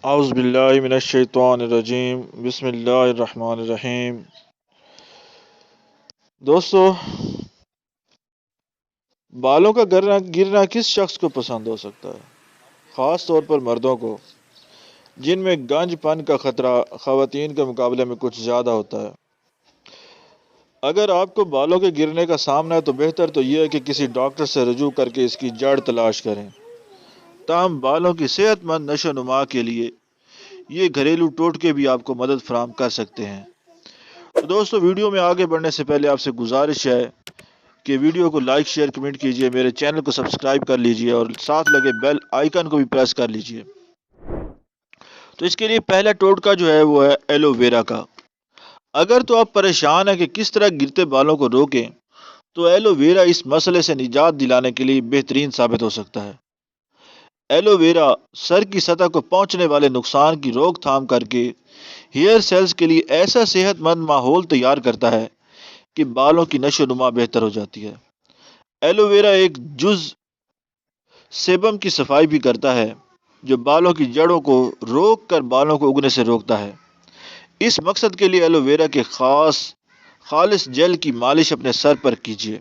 اعوذ باللہ من الشیطان الرجیم بسم اللہ الرحمن الرحیم۔ دوستو، بالوں کا گرنا کس شخص کو پسند ہو سکتا ہے، خاص طور پر مردوں کو، جن میں گنج پن کا خطرہ خواتین کے مقابلے میں کچھ زیادہ ہوتا ہے۔ اگر آپ کو بالوں کے گرنے کا سامنا ہے تو بہتر تو یہ ہے کہ کسی ڈاکٹر سے رجوع کر کے اس کی جڑ تلاش کریں۔ تاہم بالوں کی صحت مند نشو و نما کے لیے یہ گھریلو ٹوٹکے بھی آپ کو مدد فراہم کر سکتے ہیں۔ تو دوستو، ویڈیو میں آگے بڑھنے سے پہلے آپ سے گزارش ہے کہ ویڈیو کو لائک شیئر کمنٹ کیجئے، میرے چینل کو سبسکرائب کر لیجئے اور ساتھ لگے بیل آئیکن کو بھی پریس کر لیجئے۔ تو اس کے لیے پہلا ٹوٹکا جو ہے وہ ہے ایلو ویرا کا۔ اگر تو آپ پریشان ہیں کہ کس طرح گرتے بالوں کو روکیں تو ایلو ویرا اس مسئلے سے نجات دلانے کے لیے بہترین ثابت ہو سکتا ہے۔ ایلو ویرا سر کی سطح کو پہنچنے والے نقصان کی روک تھام کر کے ہیئر سیلز کے لیے ایسا صحت مند ماحول تیار کرتا ہے کہ بالوں کی نشو و نما بہتر ہو جاتی ہے۔ ایلو ویرا ایک جز سیبم کی صفائی بھی کرتا ہے جو بالوں کی جڑوں کو روک کر بالوں کو اگنے سے روکتا ہے۔ اس مقصد کے لیے ایلو ویرا کے خالص جیل کی مالش اپنے سر پر کیجیے۔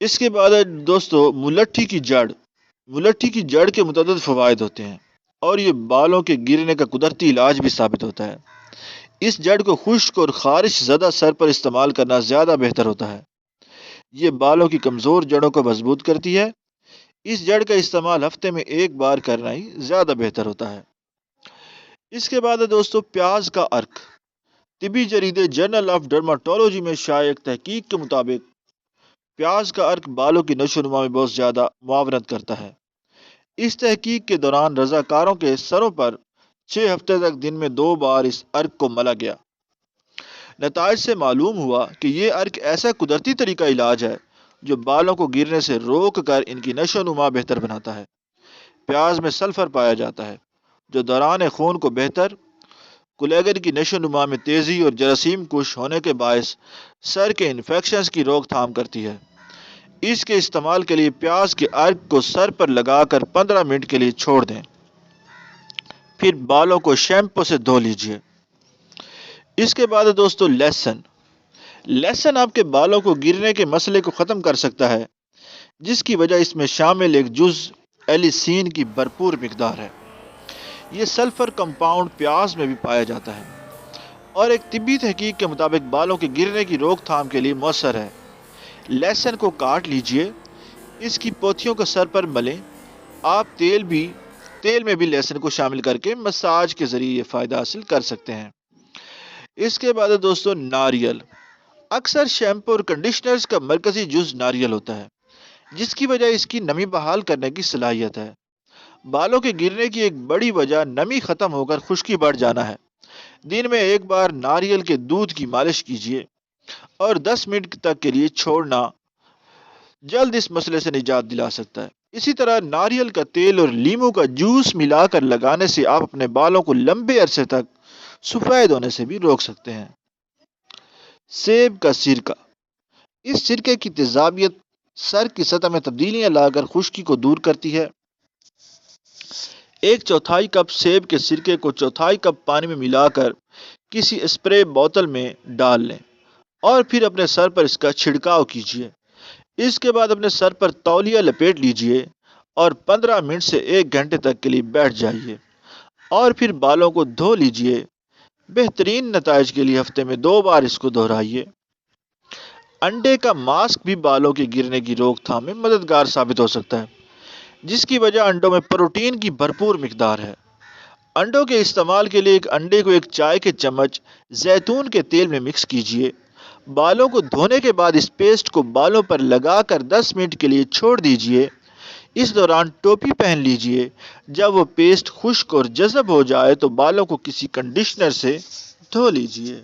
اس کے بعد دوستو، ملٹھی کی جڑ کے متعدد فوائد ہوتے ہیں اور یہ بالوں کے گرنے کا قدرتی علاج بھی ثابت ہوتا ہے۔ اس جڑ کو خشک اور خارش زدہ سر پر استعمال کرنا زیادہ بہتر ہوتا ہے۔ یہ بالوں کی کمزور جڑوں کو مضبوط کرتی ہے۔ اس جڑ کا استعمال ہفتے میں ایک بار کرنا ہی زیادہ بہتر ہوتا ہے۔ اس کے بعد دوستو، پیاز کا عرق۔ طبی جریدے جرنل آف ڈرماٹولوجی میں شائع ایک تحقیق کے مطابق پیاز کا عرق بالوں کی نشو و نما میں بہت زیادہ معاونت کرتا ہے۔ اس تحقیق کے دوران رضاکاروں کے سروں پر 6 ہفتے تک دن میں 2 بار اس عرق کو ملا گیا۔ نتائج سے معلوم ہوا کہ یہ عرق ایسا قدرتی طریقہ علاج ہے جو بالوں کو گرنے سے روک کر ان کی نشو و نما بہتر بناتا ہے۔ پیاز میں سلفر پایا جاتا ہے جو دوران خون کو بہتر، کولیگن کی نشو و نما میں تیزی اور جراثیم کش ہونے کے باعث سر کے انفیکشنز کی روک تھام کرتی ہے۔ اس کے استعمال کے لیے پیاز کے عرق کو سر پر لگا کر 15 منٹ کے لیے چھوڑ دیں، پھر بالوں کو شیمپو سے دھو لیجئے۔ اس کے بعد دوستو، لہسن آپ کے بالوں کو گرنے کے مسئلے کو ختم کر سکتا ہے، جس کی وجہ اس میں شامل ایک جز ایلیسین کی بھرپور مقدار ہے۔ یہ سلفر کمپاؤنڈ پیاز میں بھی پایا جاتا ہے اور ایک طبی تحقیق کے مطابق بالوں کے گرنے کی روک تھام کے لیے مؤثر ہے۔ لہسن کو کاٹ لیجئے، اس کی پوتھیوں کو سر پر ملیں۔ آپ تیل میں بھی لہسن کو شامل کر کے مساج کے ذریعے یہ فائدہ حاصل کر سکتے ہیں۔ اس کے بعد دوستو، ناریل۔ اکثر شیمپو اور کنڈیشنرز کا مرکزی جز ناریل ہوتا ہے، جس کی وجہ اس کی نمی بحال کرنے کی صلاحیت ہے۔ بالوں کے گرنے کی ایک بڑی وجہ نمی ختم ہو کر خشکی بڑھ جانا ہے۔ دن میں ایک بار ناریل کے دودھ کی مالش کیجیے اور 10 منٹ تک کے لیے چھوڑنا جلد اس مسئلے سے نجات دلا سکتا ہے۔ اسی طرح ناریل کا تیل اور لیموں کا جوس ملا کر لگانے سے آپ اپنے بالوں کو لمبے عرصے تک سفید ہونے سے بھی روک سکتے ہیں۔ سیب کا سرکہ۔ اس سرکے کی تیزابیت سر کی سطح میں تبدیلیاں لا کر خشکی کو دور کرتی ہے۔ 1/4 کپ سیب کے سرکے کو 1/4 کپ پانی میں ملا کر کسی اسپرے بوتل میں ڈال لیں اور پھر اپنے سر پر اس کا چھڑکاؤ کیجیے۔ اس کے بعد اپنے سر پر تولیہ لپیٹ لیجیے اور 15 منٹ سے 1 گھنٹے تک کے لیے بیٹھ جائیے اور پھر بالوں کو دھو لیجیے۔ بہترین نتائج کے لیے ہفتے میں 2 بار اس کو دہرائیے۔ انڈے کا ماسک بھی بالوں کے گرنے کی روک تھام میں مددگار ثابت ہو سکتا ہے، جس کی وجہ انڈوں میں پروٹین کی بھرپور مقدار ہے۔ انڈوں کے استعمال کے لیے ایک انڈے کو 1 چائے کے چمچ زیتون کے تیل میں مکس کیجیے۔ بالوں کو دھونے کے بعد اس پیسٹ کو بالوں پر لگا کر 10 منٹ کے لیے چھوڑ دیجیے۔ اس دوران ٹوپی پہن لیجیے۔ جب وہ پیسٹ خشک اور جذب ہو جائے تو بالوں کو کسی کنڈیشنر سے دھو لیجیے۔